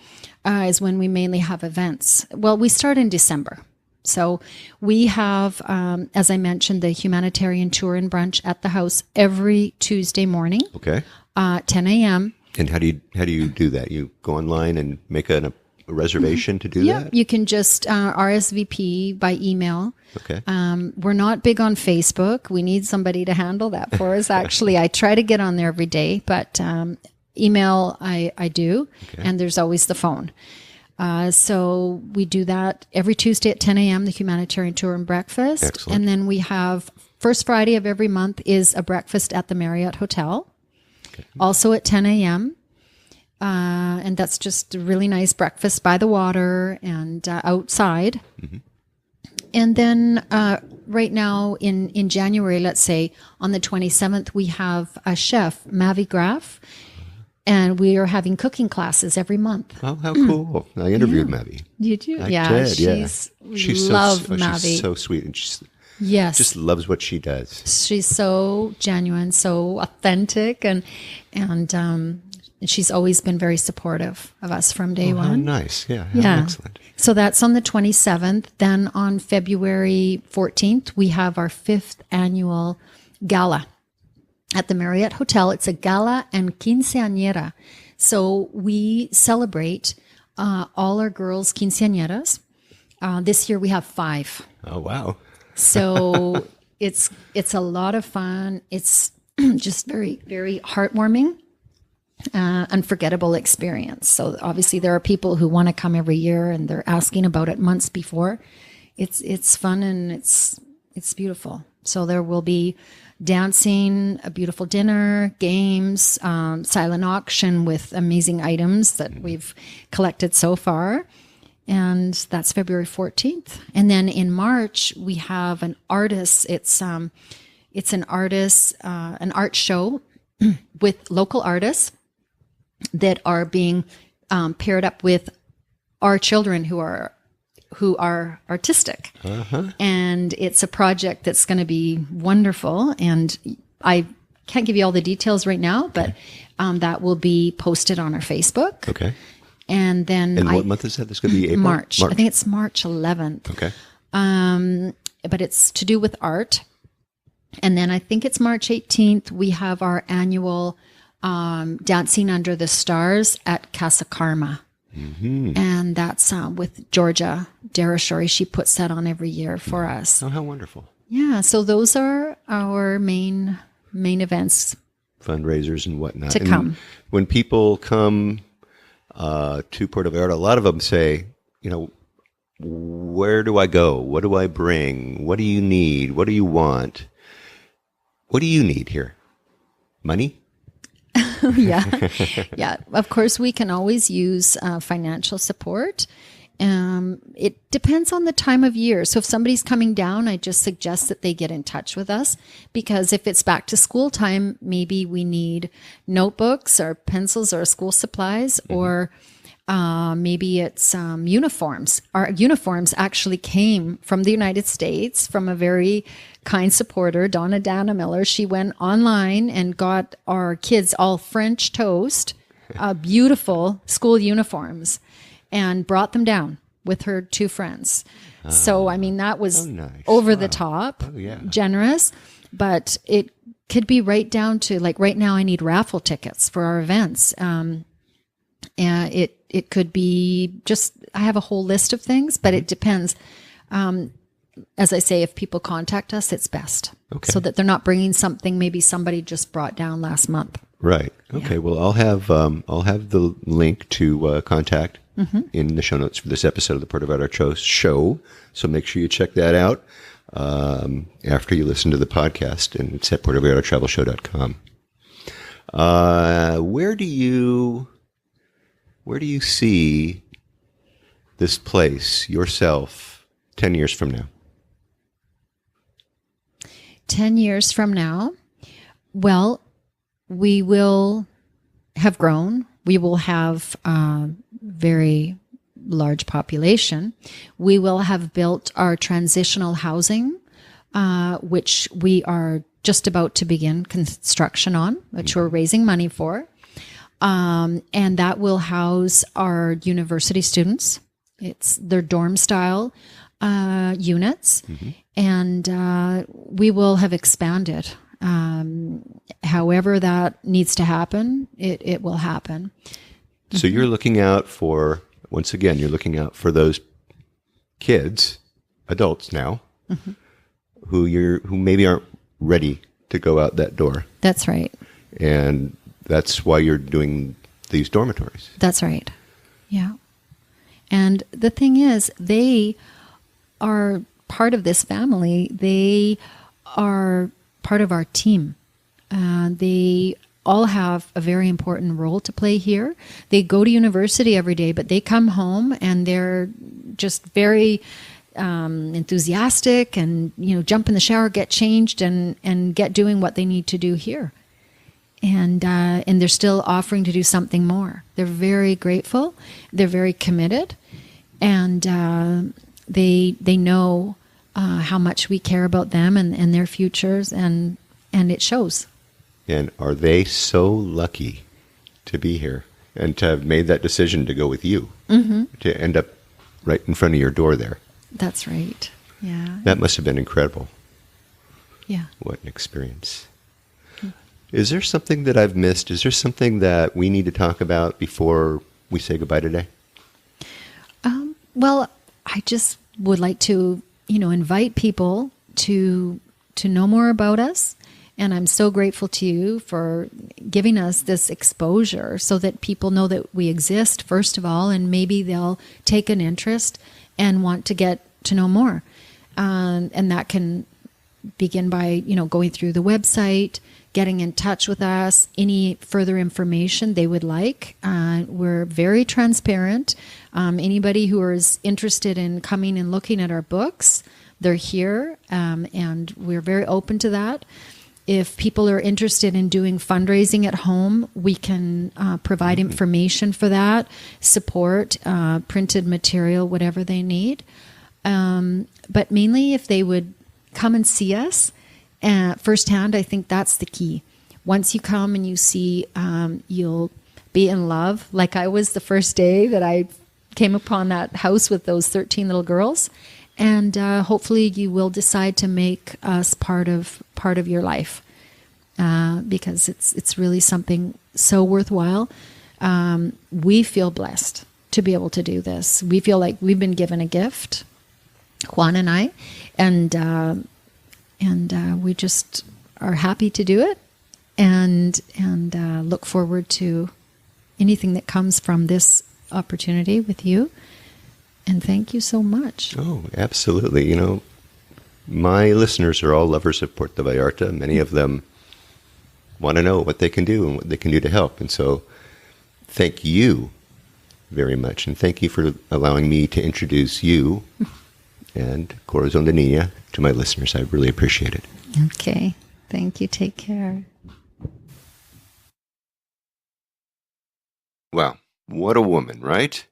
is when we mainly have events. Well, we start in December. So we have, as I mentioned, the humanitarian tour and brunch at the house every Tuesday morning, Okay. 10 a.m. And how do you do that? You go online and make a reservation to do Yeah, that? you can just RSVP by email. Okay. We're not big on Facebook. We need somebody to handle that for us. Actually, I try to get on there every day, but email I do, and there's always the phone. So we do that every Tuesday at 10 a.m., the humanitarian tour and breakfast. Excellent. And then we have first Friday of every month is a breakfast at the Marriott Hotel, also at 10 a.m. And that's just a really nice breakfast by the water and outside. Mm-hmm. And then right now in January, let's say on the 27th, we have a chef, Mavi Graf, and we are having cooking classes every month. Oh, how cool. I interviewed Mavi. Did you? I Yeah, did, yeah. she's love Mavi. She's so sweet, and she Yes. just loves what she does. She's so genuine, so authentic, and she's always been very supportive of us from day Oh, how one. nice. Yeah, Yeah. excellent. So that's on the 27th. Then on February 14th, we have our 5th annual gala at the Marriott Hotel. It's a gala and quinceañera. So we celebrate all our girls' quinceañeras. This year we have 5. Oh, wow. So it's a lot of fun. It's just very, very heartwarming, unforgettable experience. So obviously there are people who want to come every year and they're asking about it months before. It's fun and it's beautiful. So there will be dancing, a beautiful dinner, games, silent auction with amazing items that we've collected so far. And that's February 14th. And then in March, we have an artist. It's an artist, an art show with local artists that are being paired up with our children who are artistic. Uh-huh. And it's a project that's going to be wonderful. And I can't give you all the details right now, but that will be posted on our Facebook. Okay. And then And what month is that? This could be April? March. I think it's March 11th. Okay. But it's to do with art. And then I think it's March 18th. We have our annual Dancing Under the Stars at Casa Karma. Mm-hmm. And that's with Georgia Darashori. She puts that on every year for us. Oh, how wonderful. Yeah. So those are our main events. Fundraisers and whatnot. To come. When people come to Puerto Vallarta, a lot of them say, where do I go? What do I bring? What do you need? What do you want? What do you need here? Money? Yeah. Yeah. Of course, we can always use financial support. It depends on the time of year. So if somebody's coming down, I just suggest that they get in touch with us, because if it's back to school time, maybe we need notebooks or pencils or school supplies, or maybe it's uniforms. Our uniforms actually came from the United States from a very kind supporter, Dana Miller. She went online and got our kids all French toast, beautiful school uniforms, and brought them down with her two friends. So, I mean, that was over the top, generous, but it could be right down to, like, right now I need raffle tickets for our events. And it could be just, I have a whole list of things, but it depends. As I say, if people contact us, it's best. Okay. So that they're not bringing something maybe somebody just brought down last month. Right. Okay. Yeah. Well, I'll have the link to contact in the show notes for this episode of the Puerto Vallarta show. So make sure you check that out after you listen to the podcast, and it's at PuertoVallartaTravelShow.com. Where do you see this place, yourself, 10 years from now? 10 years from now, well, we will have grown. We will have a very large population. We will have built our transitional housing, which we are just about to begin construction on, which we're raising money for. And that will house our university students. It's their dorm style units. And we will have expanded. However that needs to happen, it will happen. So you're looking out for, once again, you're looking out for those kids, adults now, who maybe aren't ready to go out that door. That's right. And that's why you're doing these dormitories. That's right. Yeah. And the thing is, they are part of this family. They are part of our team. They all have a very important role to play here. They go to university every day, but they come home and they're just very enthusiastic and, jump in the shower, get changed, and get doing what they need to do here. And they're still offering to do something more. They're very grateful. They're very committed. And they know how much we care about them and their futures, and it shows. And are they so lucky to be here and to have made that decision to go with you, to end up right in front of your door there? That's right. Yeah. That must have been incredible. Yeah. What an experience. Is there something that I've missed? Is there something that we need to talk about before we say goodbye today? Well, I just would like to, invite people to know more about us. And I'm so grateful to you for giving us this exposure so that people know that we exist, first of all, and maybe they'll take an interest and want to get to know more. And that can begin by, going through the website, getting in touch with us, any further information they would like. We're very transparent. Anybody who is interested in coming and looking at our books, they're here, and we're very open to that. If people are interested in doing fundraising at home, we can provide information for that, support, printed material, whatever they need. But mainly if they would come and see us firsthand, I think that's the key. Once you come and you see, you'll be in love like I was the first day that I came upon that house with those 13 little girls. And hopefully you will decide to make us part of your life, because it's really something so worthwhile. We feel blessed to be able to do this. We feel like we've been given a gift, Juan and I, and we just are happy to do it, and look forward to anything that comes from this opportunity with you. And thank you so much. Oh, absolutely. You know, my listeners are all lovers of Puerto Vallarta. Many of them want to know what they can do and what they can do to help. And so thank you very much. And thank you for allowing me to introduce you and Corazón de Niña to my listeners. I really appreciate it. Okay. Thank you. Take care. Wow. What a woman, right?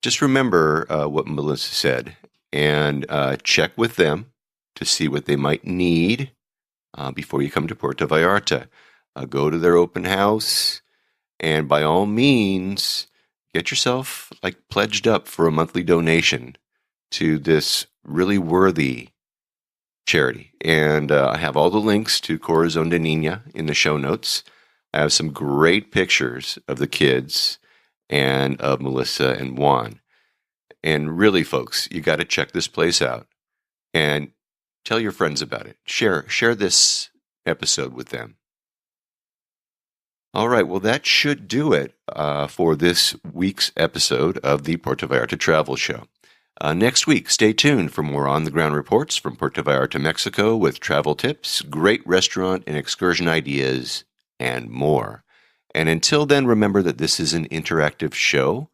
Just remember what Melissa said, and check with them to see what they might need before you come to Puerto Vallarta. Go to their open house, and by all means, get yourself pledged up for a monthly donation to this really worthy charity. And I have all the links to Corazón de Niña in the show notes. I have some great pictures of the kids and of Melissa and Juan. And really, folks, you got to check this place out and tell your friends about it. Share this episode with them. All right, well, that should do it for this week's episode of the Puerto Vallarta Travel Show. Next week, stay tuned for more on-the-ground reports from Puerto Vallarta, Mexico, with travel tips, great restaurant and excursion ideas, and more. And until then, remember that this is an interactive show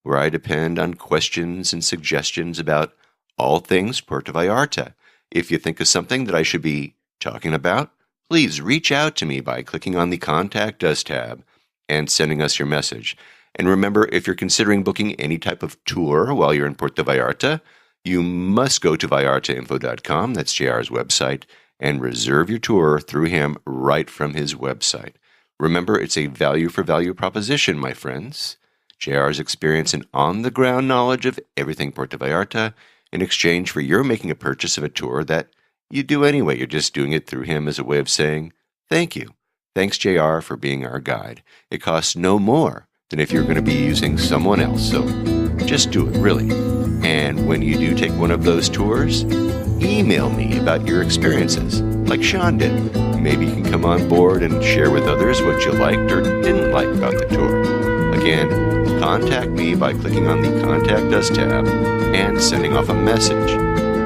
where I depend on questions and suggestions about all things Puerto Vallarta. If you think of something that I should be talking about, please reach out to me by clicking on the Contact Us tab and sending us your message. And remember, if you're considering booking any type of tour while you're in Puerto Vallarta, you must go to vallartainfo.com, that's JR's website, and reserve your tour through him right from his website. Remember, it's a value-for-value proposition, my friends. JR's experience and on-the-ground knowledge of everything Puerto Vallarta in exchange for your making a purchase of a tour that you do anyway. You're just doing it through him as a way of saying, thank you. Thanks, JR, for being our guide. It costs no more than if you're going to be using someone else. So just do it, really. And when you do take one of those tours, email me about your experiences, like Sean did. Maybe you can come on board and share with others what you liked or didn't like about the tour. Again, contact me by clicking on the Contact Us tab and sending off a message.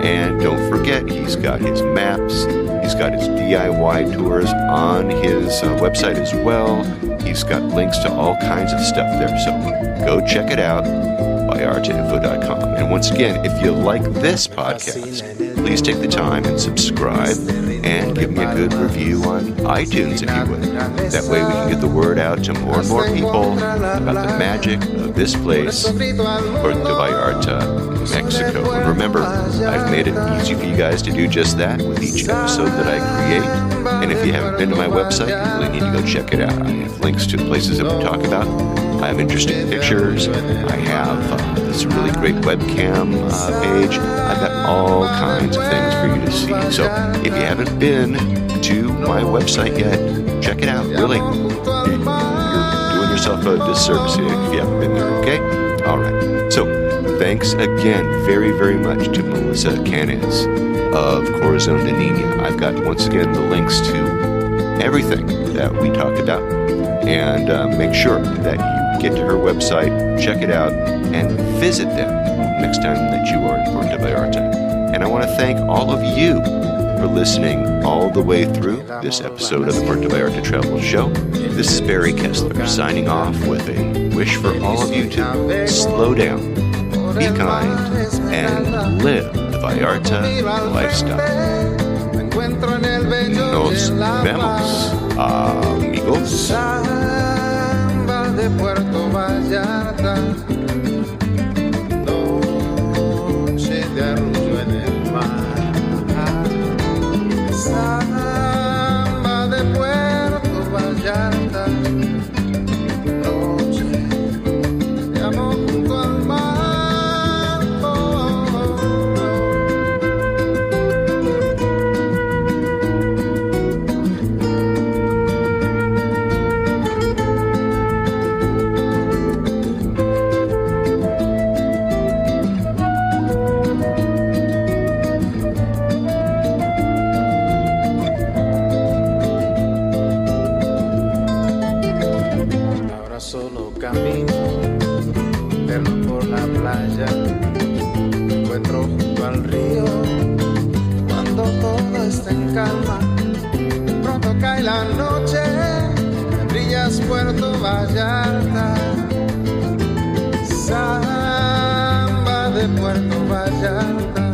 And don't forget, he's got his maps, he's got his DIY tours on his website as well. He's got links to all kinds of stuff there, so go check it out, vallartainfo.com. And once again, if you like this podcast, please take the time and subscribe and give me a good review on iTunes if you would. That way we can get the word out to more and more people about the magic of this place, Puerto Vallarta, Mexico. And remember, I've made it easy for you guys to do just that with each episode that I create. And if you haven't been to my website, you really need to go check it out. I have links to places that we talk about. I have interesting pictures. I have this really great webcam page. I've got all kinds of things for you to see. So if you haven't been to my website yet, check it out. Really, you're doing yourself a disservice if you haven't been there, okay? All right. So thanks again very, very much to Melissa Canez of Corazón de Niña. I've got, once again, the links to everything that we talked about. And make sure that you get to her website, check it out, and visit them next time that you are in Puerto Vallarta. And I want to thank all of you for listening all the way through this episode of the Puerto Vallarta Travel Show. This is Barry Kessler signing off with a wish for all of you to slow down, be kind, and live the Vallarta lifestyle. Nos vemos, amigos. Samba de Puerto Vallarta, noche de arrullo en el mar. Samba de Puerto Vallarta. Puerto Vallarta, samba de Puerto Vallarta.